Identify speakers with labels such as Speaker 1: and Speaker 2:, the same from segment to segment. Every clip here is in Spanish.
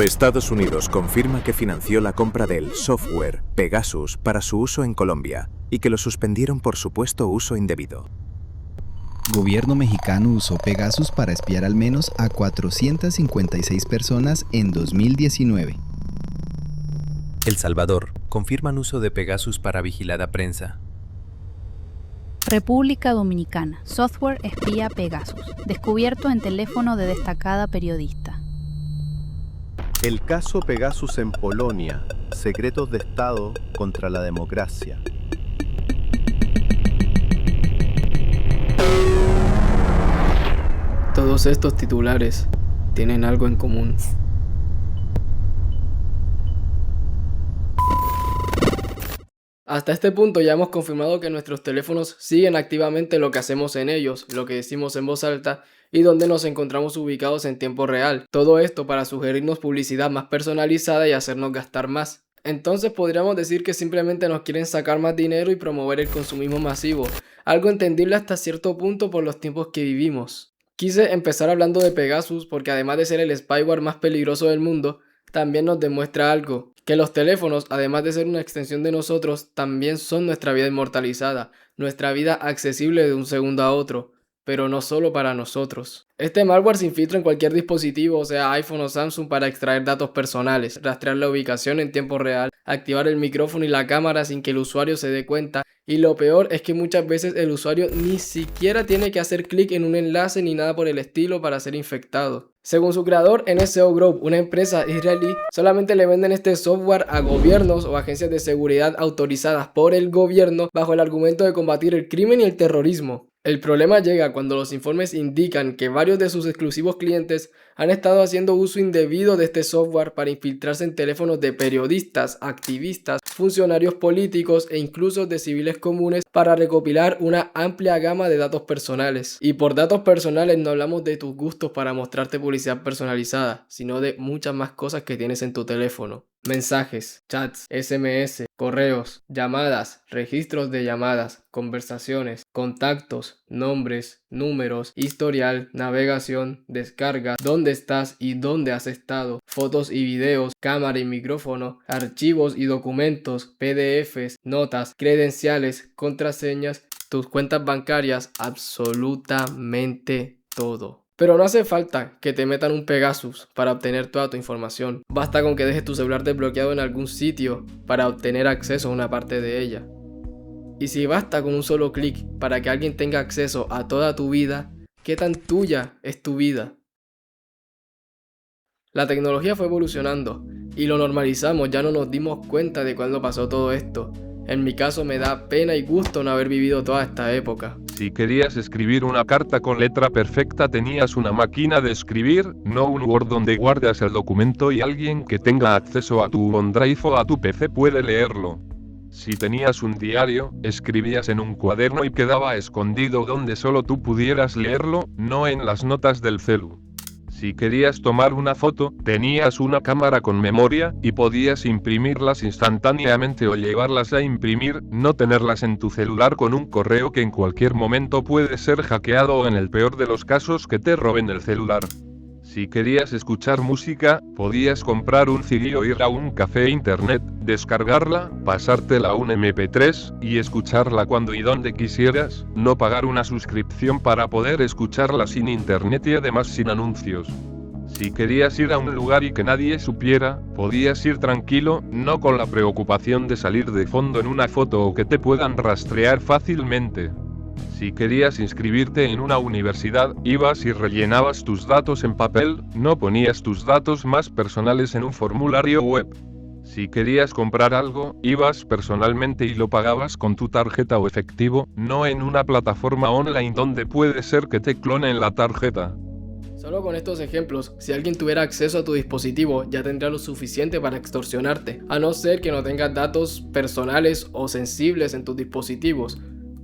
Speaker 1: Estados Unidos confirma que financió la compra del software Pegasus para su uso en Colombia y que lo suspendieron por supuesto uso indebido.
Speaker 2: Gobierno mexicano usó Pegasus para espiar al menos a 456 personas en 2019.
Speaker 3: El Salvador confirman uso de Pegasus para vigilada prensa.
Speaker 4: República Dominicana, software espía Pegasus, descubierto en teléfono de destacada periodista.
Speaker 5: El caso Pegasus en Polonia, secretos de Estado contra la democracia.
Speaker 6: Todos estos titulares tienen algo en común. Hasta este punto ya hemos confirmado que nuestros teléfonos siguen activamente lo que hacemos en ellos, lo que decimos en voz alta y donde nos encontramos ubicados en tiempo real. Todo esto para sugerirnos publicidad más personalizada y hacernos gastar más. Entonces podríamos decir que simplemente nos quieren sacar más dinero y promover el consumismo masivo, algo entendible hasta cierto punto por los tiempos que vivimos. Quise empezar hablando de Pegasus porque además de ser el spyware más peligroso del mundo, también nos demuestra algo, que los teléfonos, además de ser una extensión de nosotros, también son nuestra vida inmortalizada, nuestra vida accesible de un segundo a otro, pero no solo para nosotros. Este malware se infiltra en cualquier dispositivo, sea iPhone o Samsung, para extraer datos personales, rastrear la ubicación en tiempo real, activar el micrófono y la cámara sin que el usuario se dé cuenta, y lo peor es que muchas veces el usuario ni siquiera tiene que hacer clic en un enlace ni nada por el estilo para ser infectado. Según su creador, NSO Group, una empresa israelí, solamente le venden este software a gobiernos o agencias de seguridad autorizadas por el gobierno bajo el argumento de combatir el crimen y el terrorismo. El problema llega cuando los informes indican que varios de sus exclusivos clientes han estado haciendo uso indebido de este software para infiltrarse en teléfonos de periodistas, activistas, funcionarios políticos e incluso de civiles comunes para recopilar una amplia gama de datos personales. Y por datos personales no hablamos de tus gustos para mostrarte publicidad personalizada, sino de muchas más cosas que tienes en tu teléfono. Mensajes, chats, SMS, correos, llamadas, registros de llamadas, conversaciones, contactos, nombres, números, historial, navegación, descarga, dónde estás y dónde has estado, fotos y videos, cámara y micrófono, archivos y documentos, PDFs, notas, credenciales, contraseñas, tus cuentas bancarias, absolutamente todo. Pero no hace falta que te metan un Pegasus para obtener toda tu información. Basta con que dejes tu celular desbloqueado en algún sitio para obtener acceso a una parte de ella. Y si basta con un solo clic para que alguien tenga acceso a toda tu vida, ¿qué tan tuya es tu vida? La tecnología fue evolucionando y lo normalizamos, ya no nos dimos cuenta de cuándo pasó todo esto. En mi caso me da pena y gusto no haber vivido toda esta época.
Speaker 7: Si querías escribir una carta con letra perfecta tenías una máquina de escribir, no un Word donde guardas el documento y alguien que tenga acceso a tu OneDrive o a tu PC puede leerlo. Si tenías un diario, escribías en un cuaderno y quedaba escondido donde solo tú pudieras leerlo, no en las notas del celu. Si querías tomar una foto, tenías una cámara con memoria, y podías imprimirlas instantáneamente o llevarlas a imprimir, no tenerlas en tu celular con un correo que en cualquier momento puede ser hackeado o en el peor de los casos que te roben el celular. Si querías escuchar música, podías comprar un CD o ir a un café internet, descargarla, pasártela a un MP3, y escucharla cuando y donde quisieras, no pagar una suscripción para poder escucharla sin internet y además sin anuncios. Si querías ir a un lugar y que nadie supiera, podías ir tranquilo, no con la preocupación de salir de fondo en una foto o que te puedan rastrear fácilmente. Si querías inscribirte en una universidad, ibas y rellenabas tus datos en papel, no ponías tus datos más personales en un formulario web. Si querías comprar algo, ibas personalmente y lo pagabas con tu tarjeta o efectivo, no en una plataforma online donde puede ser que te clonen la tarjeta.
Speaker 6: Solo con estos ejemplos, si alguien tuviera acceso a tu dispositivo, ya tendría lo suficiente para extorsionarte, a no ser que no tengas datos personales o sensibles en tus dispositivos,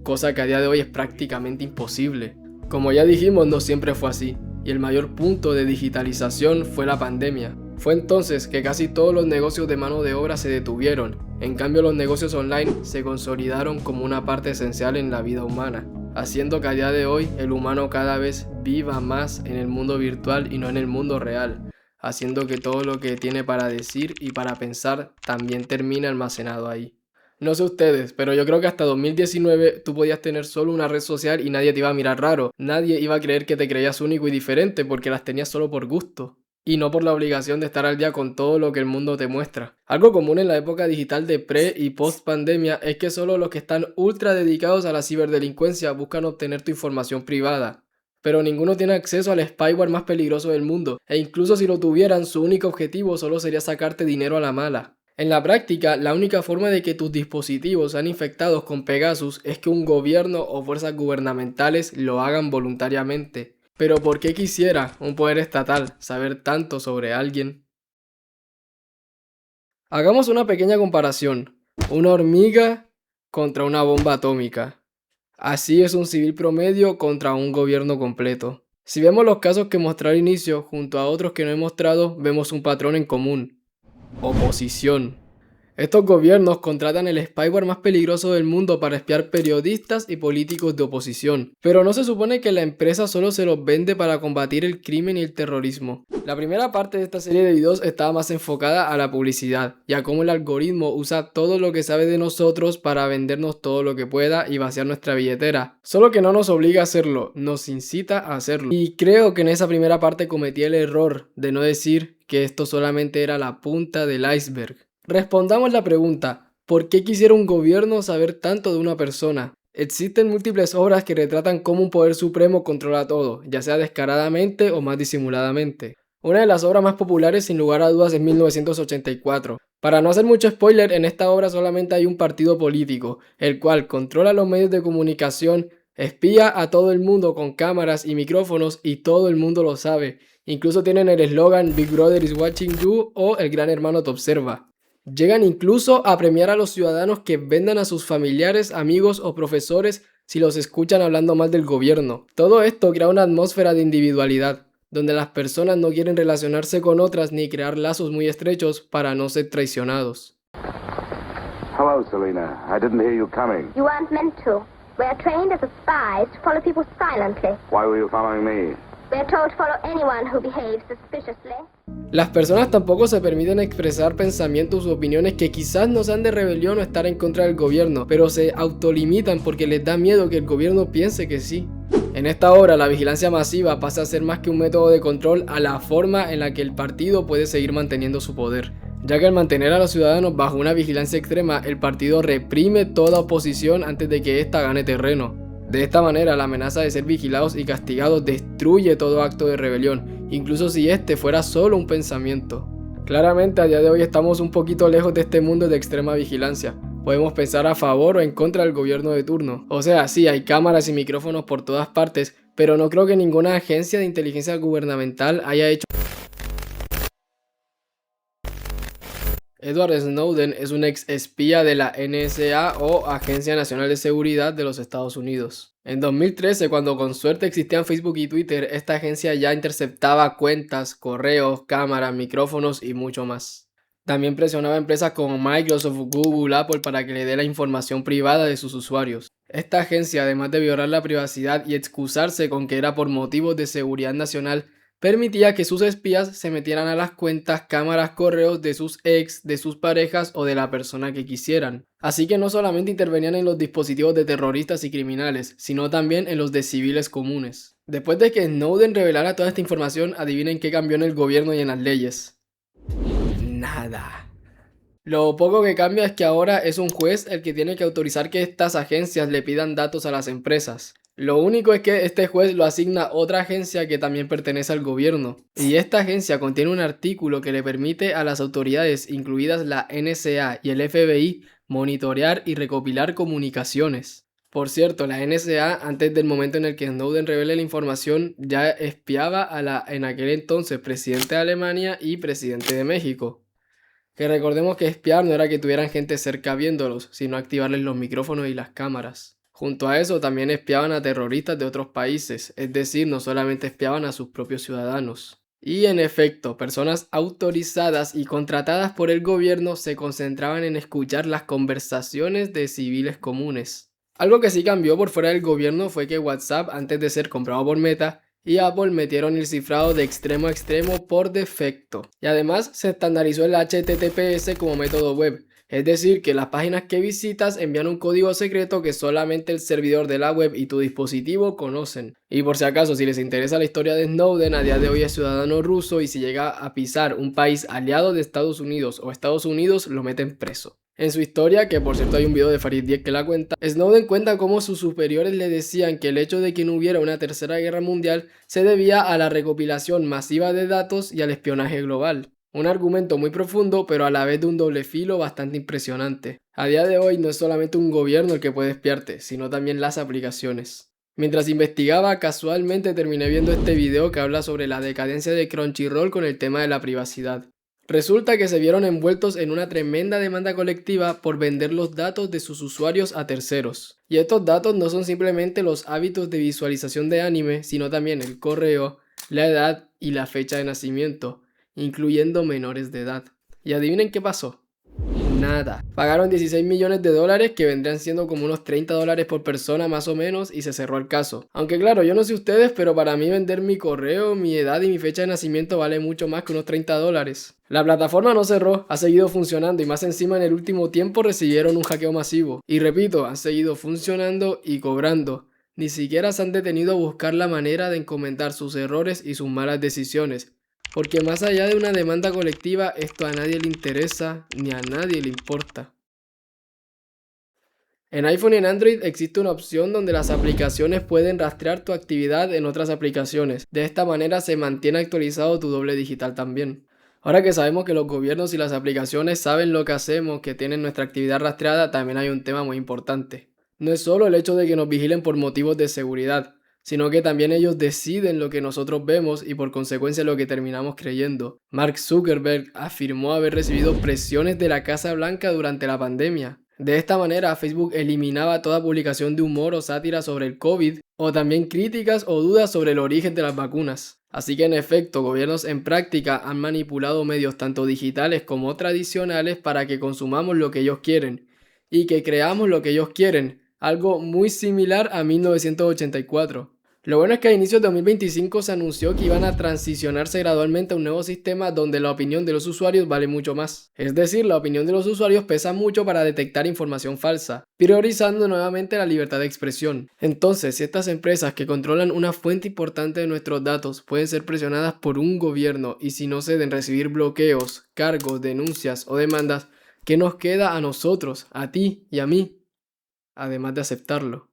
Speaker 6: cosa que a día de hoy es prácticamente imposible. Como ya dijimos, no siempre fue así, y el mayor punto de digitalización fue la pandemia. Fue entonces que casi todos los negocios de mano de obra se detuvieron, en cambio los negocios online se consolidaron como una parte esencial en la vida humana, haciendo que a día de hoy el humano cada vez viva más en el mundo virtual y no en el mundo real, haciendo que todo lo que tiene para decir y para pensar también termine almacenado ahí. No sé ustedes, pero yo creo que hasta 2019 tú podías tener solo una red social y nadie te iba a mirar raro. Nadie iba a creer que te creías único y diferente porque las tenías solo por gusto y no por la obligación de estar al día con todo lo que el mundo te muestra. Algo común en la época digital de pre y post pandemia es que solo los que están ultra dedicados a la ciberdelincuencia buscan obtener tu información privada. Pero ninguno tiene acceso al spyware más peligroso del mundo, e incluso si lo tuvieran, su único objetivo solo sería sacarte dinero a la mala. En la práctica, la única forma de que tus dispositivos sean infectados con Pegasus es que un gobierno o fuerzas gubernamentales lo hagan voluntariamente. Pero ¿por qué quisiera un poder estatal saber tanto sobre alguien? Hagamos una pequeña comparación. Una hormiga contra una bomba atómica. Así es un civil promedio contra un gobierno completo. Si vemos los casos que mostré al inicio junto a otros que no he mostrado, vemos un patrón en común. Oposición. Estos gobiernos contratan el spyware más peligroso del mundo para espiar periodistas y políticos de oposición, pero no se supone que la empresa solo se los vende para combatir el crimen y el terrorismo. La primera parte de esta serie de videos estaba más enfocada a la publicidad y a cómo el algoritmo usa todo lo que sabe de nosotros para vendernos todo lo que pueda y vaciar nuestra billetera. Solo que no nos obliga a hacerlo, nos incita a hacerlo. Y creo que en esa primera parte cometí el error de no decir que esto solamente era la punta del iceberg. Respondamos la pregunta, ¿por qué quisiera un gobierno saber tanto de una persona? Existen múltiples obras que retratan cómo un poder supremo controla todo, ya sea descaradamente o más disimuladamente. Una de las obras más populares sin lugar a dudas es 1984. Para no hacer mucho spoiler, en esta obra solamente hay un partido político, el cual controla los medios de comunicación, espía a todo el mundo con cámaras y micrófonos y todo el mundo lo sabe. Incluso tienen el eslogan Big Brother is watching you o El Gran Hermano te observa. Llegan incluso a premiar a los ciudadanos que vendan a sus familiares, amigos o profesores si los escuchan hablando mal del gobierno. Todo esto crea una atmósfera de individualidad, donde las personas no quieren relacionarse con otras ni crear lazos muy estrechos para no ser traicionados.
Speaker 8: Hello, Selena. I didn't hear you coming.
Speaker 9: You weren't meant to. We are trained as spies to follow people silently.
Speaker 8: Why were you following me?
Speaker 9: We are told to follow anyone who behaves suspiciously.
Speaker 6: Las personas tampoco se permiten expresar pensamientos u opiniones que quizás no sean de rebelión o estar en contra del gobierno, pero se autolimitan porque les da miedo que el gobierno piense que sí. En esta obra, la vigilancia masiva pasa a ser más que un método de control a la forma en la que el partido puede seguir manteniendo su poder, ya que al mantener a los ciudadanos bajo una vigilancia extrema, el partido reprime toda oposición antes de que ésta gane terreno. De esta manera, la amenaza de ser vigilados y castigados destruye todo acto de rebelión, incluso si este fuera solo un pensamiento. Claramente, a día de hoy estamos un poquito lejos de este mundo de extrema vigilancia. Podemos pensar a favor o en contra del gobierno de turno. O sea, sí, hay cámaras y micrófonos por todas partes, pero no creo que ninguna agencia de inteligencia gubernamental haya hecho. Edward Snowden es un ex espía de la NSA o Agencia Nacional de Seguridad de los Estados Unidos. En 2013, cuando con suerte existían Facebook y Twitter, esta agencia ya interceptaba cuentas, correos, cámaras, micrófonos y mucho más. También presionaba a empresas como Microsoft, Google, Apple para que le dé la información privada de sus usuarios. Esta agencia, además de violar la privacidad y excusarse con que era por motivos de seguridad nacional, permitía que sus espías se metieran a las cuentas, cámaras, correos de sus ex, de sus parejas o de la persona que quisieran. Así que no solamente intervenían en los dispositivos de terroristas y criminales, sino también en los de civiles comunes. Después de que Snowden revelara toda esta información, adivinen qué cambió en el gobierno y en las leyes. Nada. Lo poco que cambia es que ahora es un juez el que tiene que autorizar que estas agencias le pidan datos a las empresas. Lo único es que este juez lo asigna a otra agencia que también pertenece al gobierno. Y esta agencia contiene un artículo que le permite a las autoridades, incluidas la NSA y el FBI, monitorear y recopilar comunicaciones. Por cierto, la NSA, antes del momento en el que Snowden revele la información, ya espiaba a la en aquel entonces presidente de Alemania y presidente de México. Que recordemos que espiar no era que tuvieran gente cerca viéndolos, sino activarles los micrófonos y las cámaras. Junto a eso también espiaban a terroristas de otros países, es decir, no solamente espiaban a sus propios ciudadanos. Y en efecto, personas autorizadas y contratadas por el gobierno se concentraban en escuchar las conversaciones de civiles comunes. Algo que sí cambió por fuera del gobierno fue que WhatsApp, antes de ser comprado por Meta, y Apple metieron el cifrado de extremo a extremo por defecto. Y además se estandarizó el HTTPS como método web. Es decir, que las páginas que visitas envían un código secreto que solamente el servidor de la web y tu dispositivo conocen. Y por si acaso, si les interesa la historia de Snowden, a día de hoy es ciudadano ruso y si llega a pisar un país aliado de Estados Unidos o Estados Unidos, lo meten preso. En su historia, que por cierto hay un video de Farid Diek que la cuenta, Snowden cuenta cómo sus superiores le decían que el hecho de que no hubiera una tercera guerra mundial se debía a la recopilación masiva de datos y al espionaje global. Un argumento muy profundo, pero a la vez de un doble filo bastante impresionante. A día de hoy no es solamente un gobierno el que puede espiarte, sino también las aplicaciones. Mientras investigaba, casualmente terminé viendo este video que habla sobre la decadencia de Crunchyroll con el tema de la privacidad. Resulta que se vieron envueltos en una tremenda demanda colectiva por vender los datos de sus usuarios a terceros. Y estos datos no son simplemente los hábitos de visualización de anime, sino también el correo, la edad y la fecha de nacimiento, incluyendo menores de edad. ¿Y adivinen qué pasó? Nada. Pagaron 16 millones de dólares, que vendrían siendo como unos 30 dólares por persona más o menos, y se cerró el caso. Aunque claro, yo no sé ustedes, pero para mí vender mi correo, mi edad y mi fecha de nacimiento vale mucho más que unos 30 dólares. La plataforma no cerró, ha seguido funcionando y más encima en el último tiempo recibieron un hackeo masivo. Y repito, han seguido funcionando y cobrando. Ni siquiera se han detenido a buscar la manera de encomendar sus errores y sus malas decisiones. Porque más allá de una demanda colectiva, esto a nadie le interesa ni a nadie le importa. En iPhone y en Android existe una opción donde las aplicaciones pueden rastrear tu actividad en otras aplicaciones. De esta manera se mantiene actualizado tu doble digital también. Ahora que sabemos que los gobiernos y las aplicaciones saben lo que hacemos, que tienen nuestra actividad rastreada, también hay un tema muy importante. No es solo el hecho de que nos vigilen por motivos de seguridad, sino que también ellos deciden lo que nosotros vemos y por consecuencia lo que terminamos creyendo. Mark Zuckerberg afirmó haber recibido presiones de la Casa Blanca durante la pandemia. De esta manera, Facebook eliminaba toda publicación de humor o sátira sobre el COVID, o también críticas o dudas sobre el origen de las vacunas. Así que en efecto, gobiernos en práctica han manipulado medios tanto digitales como tradicionales para que consumamos lo que ellos quieren, y que creamos lo que ellos quieren. Algo muy similar a 1984. Lo bueno es que a inicios de 2025 se anunció que iban a transicionarse gradualmente a un nuevo sistema donde la opinión de los usuarios vale mucho más. Es decir, la opinión de los usuarios pesa mucho para detectar información falsa, priorizando nuevamente la libertad de expresión. Entonces, si estas empresas que controlan una fuente importante de nuestros datos pueden ser presionadas por un gobierno y si no ceden recibir bloqueos, cargos, denuncias o demandas, ¿qué nos queda a nosotros, a ti y a mí? Además de aceptarlo.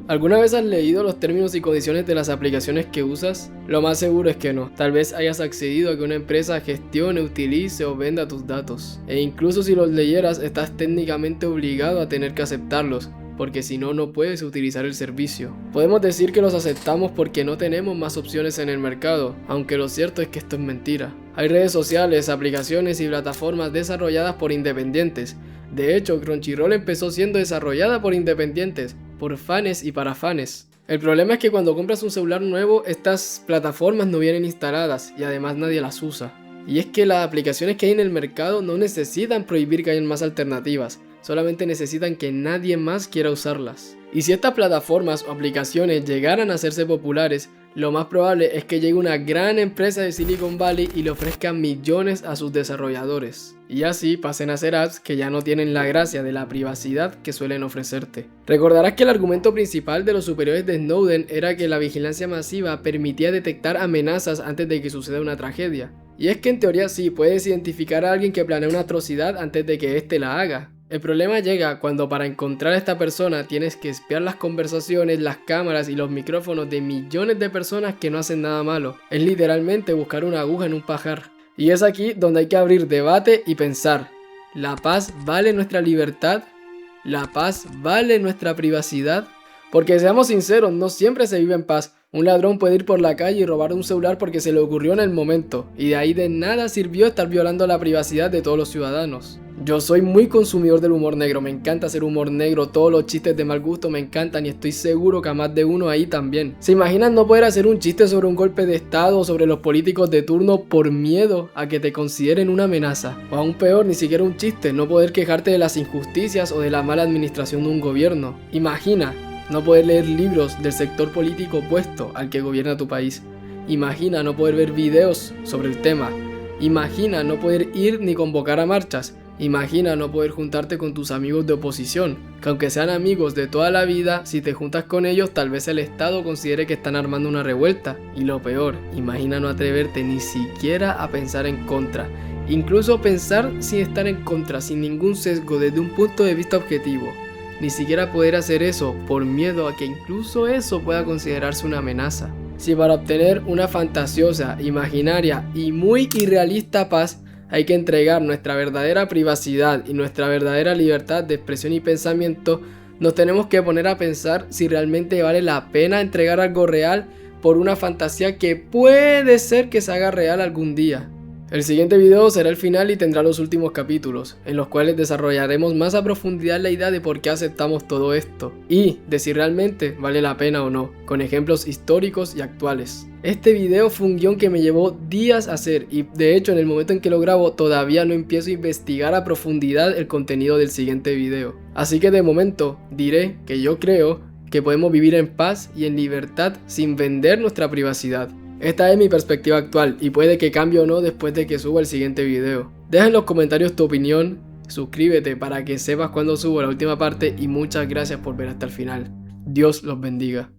Speaker 6: ¿Alguna vez has leído los términos y condiciones de las aplicaciones que usas? Lo más seguro es que no. Tal vez hayas accedido a que una empresa gestione, utilice o venda tus datos. E incluso si los leyeras, estás técnicamente obligado a tener que aceptarlos, porque si no, no puedes utilizar el servicio. Podemos decir que los aceptamos porque no tenemos más opciones en el mercado, aunque lo cierto es que esto es mentira. Hay redes sociales, aplicaciones y plataformas desarrolladas por independientes. De hecho, Crunchyroll empezó siendo desarrollada por independientes, por fans y para fans. El problema es que cuando compras un celular nuevo, estas plataformas no vienen instaladas y además nadie las usa. Y es que las aplicaciones que hay en el mercado no necesitan prohibir que hayan más alternativas, solamente necesitan que nadie más quiera usarlas. Y si estas plataformas o aplicaciones llegaran a hacerse populares, lo más probable es que llegue una gran empresa de Silicon Valley y le ofrezca millones a sus desarrolladores. Y así pasen a ser apps que ya no tienen la gracia de la privacidad que suelen ofrecerte. Recordarás que el argumento principal de los superiores de Snowden era que la vigilancia masiva permitía detectar amenazas antes de que suceda una tragedia. Y es que en teoría sí, puedes identificar a alguien que planea una atrocidad antes de que éste la haga. El problema llega cuando para encontrar a esta persona tienes que espiar las conversaciones, las cámaras y los micrófonos de millones de personas que no hacen nada malo. Es literalmente buscar una aguja en un pajar. Y es aquí donde hay que abrir debate y pensar. ¿La paz vale nuestra libertad? ¿La paz vale nuestra privacidad? Porque seamos sinceros, no siempre se vive en paz. Un ladrón puede ir por la calle y robar un celular porque se le ocurrió en el momento, y de ahí de nada sirvió estar violando la privacidad de todos los ciudadanos. Yo soy muy consumidor del humor negro, me encanta hacer humor negro, todos los chistes de mal gusto me encantan y estoy seguro que a más de uno ahí también. ¿Se imaginan no poder hacer un chiste sobre un golpe de estado o sobre los políticos de turno por miedo a que te consideren una amenaza? O aún peor, ni siquiera un chiste, no poder quejarte de las injusticias o de la mala administración de un gobierno. Imagina, no poder leer libros del sector político opuesto al que gobierna tu país. Imagina no poder ver videos sobre el tema. Imagina no poder ir ni convocar a marchas. Imagina no poder juntarte con tus amigos de oposición, que aunque sean amigos de toda la vida, si te juntas con ellos tal vez el Estado considere que están armando una revuelta. Y lo peor, imagina no atreverte ni siquiera a pensar en contra. Incluso pensar sin estar en contra, sin ningún sesgo, desde un punto de vista objetivo. Ni siquiera poder hacer eso por miedo a que incluso eso pueda considerarse una amenaza. Si para obtener una fantasiosa, imaginaria y muy irrealista paz hay que entregar nuestra verdadera privacidad y nuestra verdadera libertad de expresión y pensamiento, nos tenemos que poner a pensar si realmente vale la pena entregar algo real por una fantasía que puede ser que se haga real algún día. El siguiente video será el final y tendrá los últimos capítulos, en los cuales desarrollaremos más a profundidad la idea de por qué aceptamos todo esto, y de si realmente vale la pena o no, con ejemplos históricos y actuales. Este video fue un guión que me llevó días a hacer y de hecho en el momento en que lo grabo todavía no empiezo a investigar a profundidad el contenido del siguiente video. Así que de momento diré que yo creo que podemos vivir en paz y en libertad sin vender nuestra privacidad. Esta es mi perspectiva actual y puede que cambie o no después de que suba el siguiente video. Deja en los comentarios tu opinión, suscríbete para que sepas cuando subo la última parte y muchas gracias por ver hasta el final. Dios los bendiga.